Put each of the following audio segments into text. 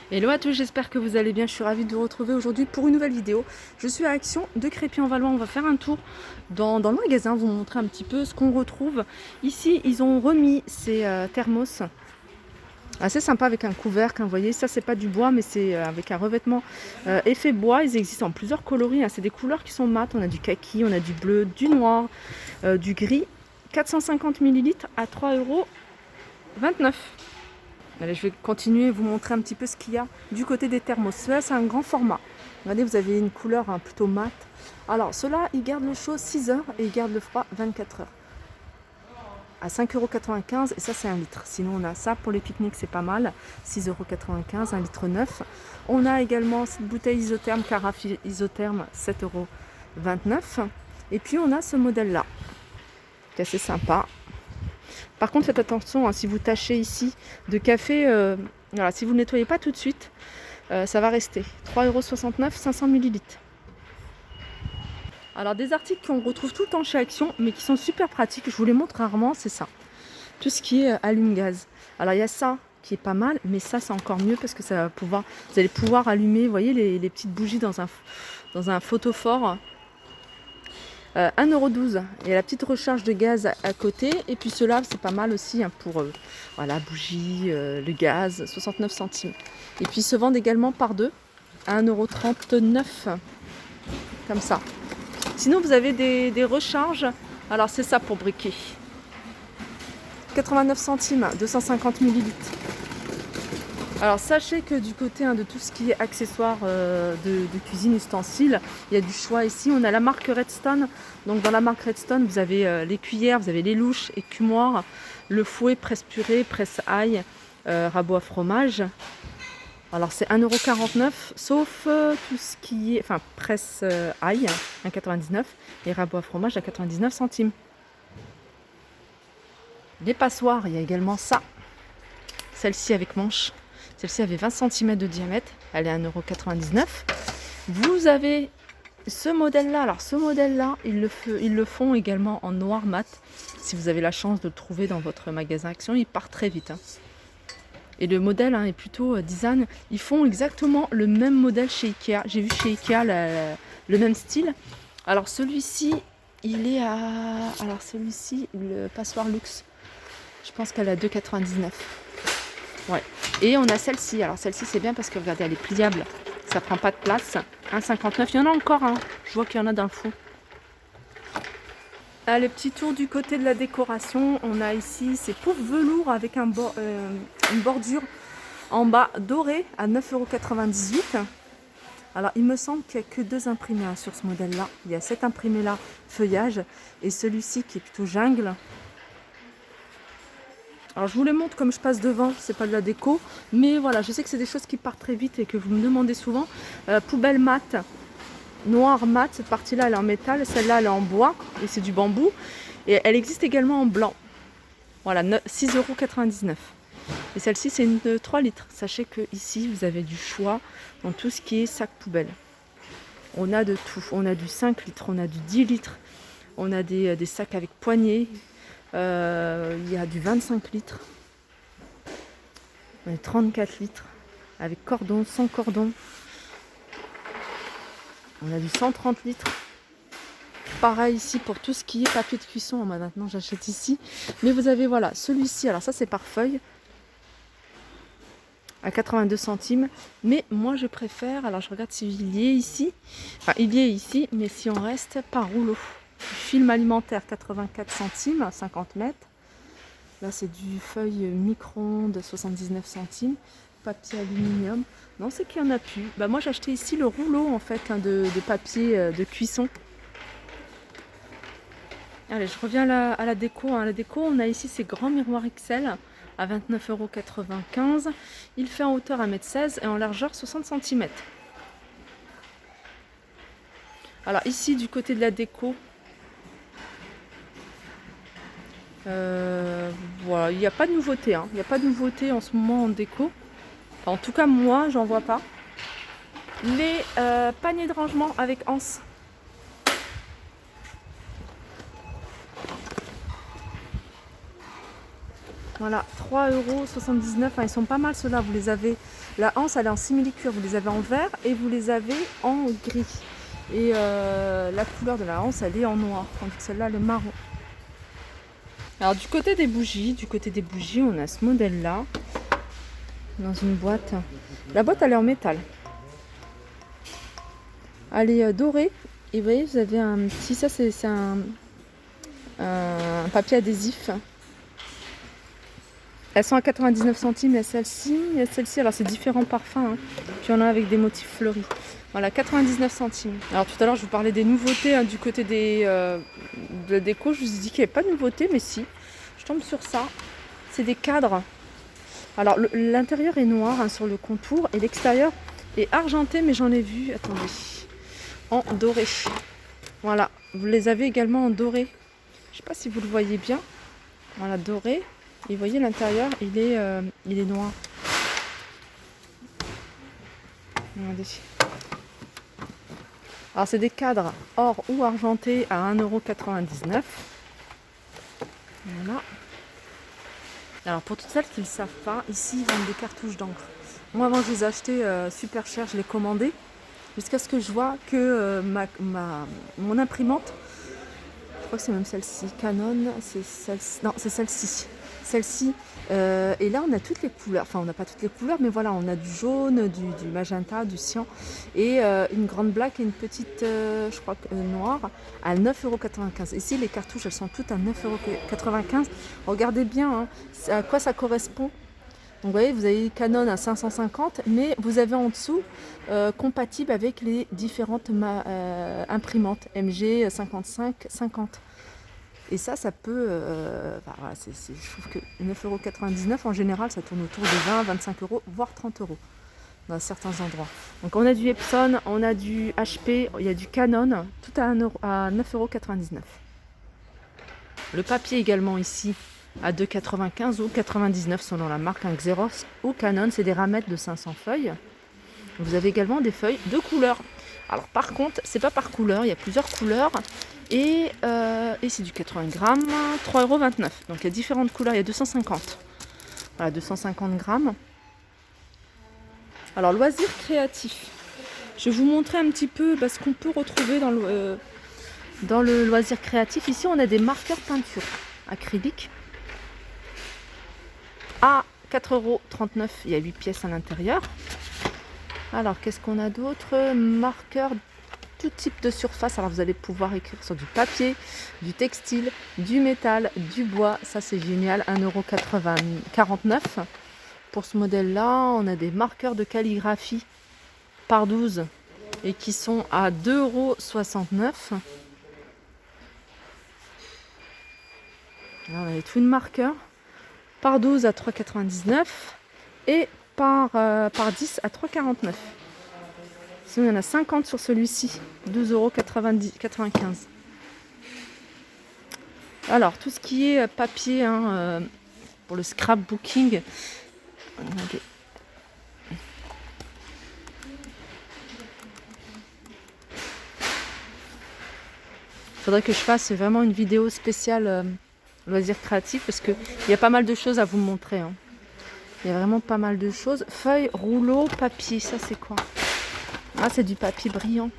Hello à tous, j'espère que vous allez bien. Je suis ravie de vous retrouver aujourd'hui pour une nouvelle vidéo. Je suis à Action de Crépy-en-Valois. On va faire un tour dans le magasin, vous montrer un petit peu ce qu'on retrouve. Ici, ils ont remis ces thermos assez sympa avec un couvercle. Vous voyez, ça c'est pas du bois, mais c'est avec un revêtement effet bois. Ils existent en plusieurs coloris. C'est des couleurs qui sont mates. On a du kaki, on a du bleu, du noir, du gris. 450 ml à 3,29 €. Allez, je vais continuer et vous montrer un petit peu ce qu'il y a du côté des thermos. Cela, c'est un grand format. Regardez, vous avez une couleur plutôt mate. Alors, ceux-là, ils gardent le chaud 6 heures et ils gardent le froid 24 heures. À 5,95 € et ça, c'est 1 litre. Sinon, on a ça pour les pique-niques, c'est pas mal. 6,95 €, 1 litre 9. On a également cette bouteille isotherme, carafe isotherme, 7,29 €. Et puis, on a ce modèle-là, qui est assez sympa. Par contre, faites attention, si vous tâchez ici de café, voilà, si vous ne nettoyez pas tout de suite, ça va rester. 3,69 €, 500 ml. Alors, des articles qu'on retrouve tout le temps chez Action, mais qui sont super pratiques, je vous les montre rarement, c'est ça. Tout ce qui est allume-gaz. Alors, il y a ça qui est pas mal, mais ça, c'est encore mieux parce que ça va pouvoir, vous allez pouvoir allumer, vous voyez, les petites bougies dans un photophore. 1,12 €. Il y a la petite recharge de gaz à côté. Et puis ceux-là, c'est pas mal aussi pour voilà, bougie, le gaz, 69 centimes. Et puis ils se vendent également par deux à 1,39 €. Comme ça. Sinon, vous avez des recharges. Alors, c'est ça pour briquet. 89 centimes, 250 ml. Alors sachez que du côté de tout ce qui est accessoires de cuisine, ustensiles, il y a du choix ici. On a la marque Redstone. Donc dans la marque Redstone, vous avez les cuillères, vous avez les louches, écumoires, le fouet, presse purée, presse ail, rabot à fromage. Alors c'est 1,49 € sauf tout ce qui est, enfin presse ail, 1,99 € et rabot à fromage à 99 centimes. Les passoires, il y a également ça. Celle-ci avec manche. Celle-ci avait 20 cm de diamètre, elle est à 1,99 €. Vous avez ce modèle-là. Alors ce modèle-là, ils le font également en noir mat. Si vous avez la chance de le trouver dans votre magasin Action, il part très vite. Et le modèle est plutôt design. Ils font exactement le même modèle chez Ikea. J'ai vu chez Ikea le même style. Alors celui-ci, il est à... Alors celui-ci, le passoire luxe, je pense qu'elle est à 2,99 €. Ouais. Et on a celle-ci. Alors celle-ci, c'est bien parce que regardez, elle est pliable. Ça prend pas de place. 1,59 €. Il y en a encore. Je vois qu'il y en a dans le fond. Allez, petit tour du côté de la décoration. On a ici ces poufs velours avec une bordure en bas dorée à 9,98 €. Alors il me semble qu'il n'y a que 2 imprimés sur ce modèle-là. Il y a cet imprimé-là, feuillage, et celui-ci qui est plutôt jungle. Alors je vous les montre comme je passe devant, c'est pas de la déco, mais voilà, je sais que c'est des choses qui partent très vite et que vous me demandez souvent. Poubelle mat, noir mat, cette partie-là elle est en métal, celle-là elle est en bois et c'est du bambou. Et elle existe également en blanc. Voilà, 6,99 €. Et celle-ci c'est une de 3 litres. Sachez que ici vous avez du choix dans tout ce qui est sac poubelle. On a de tout, on a du 5 litres, on a du 10 litres, on a des sacs avec poignée. Il y a du 25 litres, on a 34 litres avec cordon, sans cordon, on a du 130 litres. Pareil ici pour tout ce qui est papier de cuisson. Moi maintenant j'achète ici, mais vous avez voilà celui-ci. Alors ça c'est par feuille à 82 centimes, mais moi je préfère, alors je regarde s'il y est ici, enfin il y est ici, mais si on reste par rouleau. Film alimentaire 84 centimes, 50 mètres. Là, c'est du feuille micro-ondes, 79 centimes. Papier aluminium. Non, c'est qu'il n'y en a plus. Moi, j'ai acheté ici le rouleau, en fait, de papier de cuisson. Allez, je reviens à la déco. La déco, on a ici ces grands miroirs XL à 29,95 €. Il fait en hauteur 1,16 m et en largeur 60 cm. Alors, ici, du côté de la déco, voilà, il n'y a pas de nouveauté. Il n'y a pas de nouveauté en ce moment en déco. Enfin, en tout cas, moi, j'en vois pas. Les paniers de rangement avec anse. Voilà, 3,79 €. Enfin, ils sont pas mal ceux-là. Vous les avez. La anse, elle est en simili-cuir. Vous les avez en vert et vous les avez en gris. Et la couleur de la anse, elle est en noir. Tandis que celle-là, elle est marron. Alors, du côté des bougies, on a ce modèle-là. Dans une boîte. La boîte, elle est en métal. Elle est dorée. Et vous voyez, vous avez un petit. Ça, c'est un papier adhésif. Elles sont à 99 centimes, il y a celle-ci, alors c'est différents parfums, hein. Puis il y en a avec des motifs fleuris. Voilà, 99 centimes. Alors tout à l'heure, je vous parlais des nouveautés, hein, du côté de la déco. Je vous ai dit qu'il n'y avait pas de nouveautés, mais si. Je tombe sur ça. C'est des cadres. Alors l'intérieur est noir, hein, sur le contour et l'extérieur est argenté, mais j'en ai vu, attendez, en doré. Voilà, vous les avez également en doré. Je ne sais pas si vous le voyez bien. Voilà, doré. Et vous voyez l'intérieur, il est noir. Regardez. Alors c'est des cadres or ou argentés à 1,99 €. Voilà. Alors pour toutes celles qui ne le savent pas, ici ils vendent des cartouches d'encre. Moi avant je les ai achetées super cher, je les commandais. Jusqu'à ce que je vois que mon imprimante, je crois que c'est même celle-ci, Canon, c'est celle-ci. Non, c'est celle-ci. Celle-ci. Et là, on a toutes les couleurs. Enfin, on n'a pas toutes les couleurs, mais voilà, on a du jaune, du magenta, du cyan. Et une grande black et une petite, je crois, noire, à 9,95 €. Ici, les cartouches, elles sont toutes à 9,95 €. Regardez bien, hein, à quoi ça correspond. Donc, vous voyez, vous avez Canon à 550, mais vous avez en dessous compatible avec les différentes imprimantes MG 55, 50. Et ça peut. Voilà, je trouve que 9,99 € en général, ça tourne autour de 20, 25 €, voire 30 € dans certains endroits. Donc on a du Epson, on a du HP, il y a du Canon, tout à 9,99 €. Le papier également ici à 2,95 € ou 99 € selon la marque, un Xerox ou Canon, c'est des ramettes de 500 feuilles. Vous avez également des feuilles de couleur. Alors par contre, c'est pas par couleur, il y a plusieurs couleurs. Et c'est du 80 grammes, 3,29 €. Donc il y a différentes couleurs, il y a 250. Voilà, 250 grammes. Alors loisirs créatifs. Je vais vous montrer un petit peu ce qu'on peut retrouver dans le loisir créatif. Ici on a des marqueurs peinture acrylique à 4,39 €. Il y a 8 pièces à l'intérieur. Alors qu'est-ce qu'on a d'autre? Marqueurs tout type de surface. Alors vous allez pouvoir écrire sur du papier, du textile, du métal, du bois. Ça c'est génial. 1,49 € pour ce modèle-là. On a des marqueurs de calligraphie par 12 et qui sont à 2,69 €. Là, on a les twin marqueurs par 12 à 3,99 € et par 10 à 3,49 €. Sinon, il y en a 50 sur celui-ci, 12,95 €. Alors, tout ce qui est papier, hein, pour le scrapbooking, regardez. Il faudrait que je fasse vraiment une vidéo spéciale loisirs créatifs parce qu'il y a pas mal de choses à vous montrer, hein. Il y a vraiment pas mal de choses. Feuilles, rouleaux, papier, ça c'est quoi? Ah, c'est du papier brillant.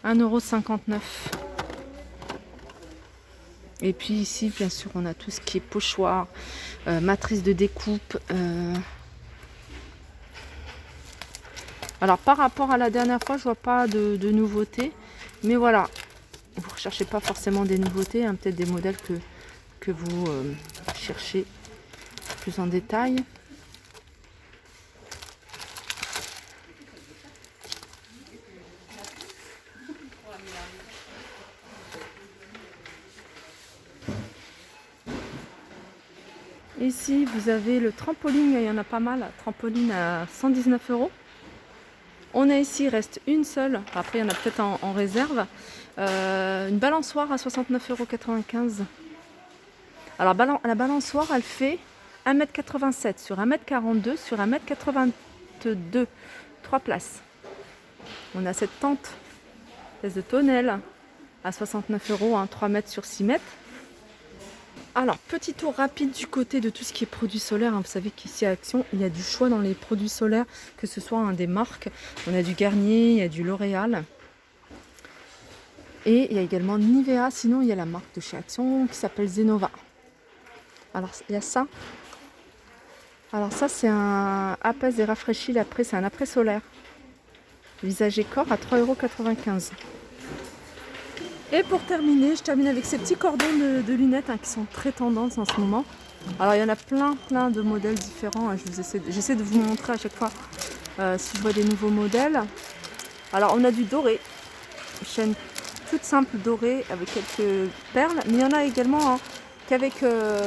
€1,59 €. Et puis ici, bien sûr, on a tout ce qui est pochoir, matrice de découpe. Alors, par rapport à la dernière fois, je vois pas de nouveautés. Mais voilà, vous ne recherchez pas forcément des nouveautés, hein, peut-être des modèles que vous cherchez plus en détail. Ici, vous avez le trampoline, il y en a pas mal. Trampoline à 119 €. On a ici, il reste une seule. Après, il y en a peut-être en réserve. Une balançoire à 69,95 €. Alors, la balançoire, elle fait 1,87 m sur 1,42 m sur 1,82 m. 3 places. On a cette tente espèce de tonnelle à 69 €, hein, 3 mètres sur 6 mètres. Alors, petit tour rapide du côté de tout ce qui est produits solaires, hein. Vous savez qu'ici à Action, il y a du choix dans les produits solaires, que ce soit des marques. On a du Garnier, il y a du L'Oréal. Et il y a également Nivea. Sinon, il y a la marque de chez Action qui s'appelle Zenova. Alors, il y a ça. Alors ça, c'est un apaise et rafraîchit après, c'est un après solaire. Visage et corps à 3,95 €. Et pour terminer, je termine avec ces petits cordons de lunettes, hein, qui sont très tendances en ce moment. Alors il y en a plein de modèles différents, hein. J'essaie de vous montrer à chaque fois si je vois des nouveaux modèles. Alors on a du doré, chaîne toute simple dorée avec quelques perles, mais il y en a également, hein, qu'avec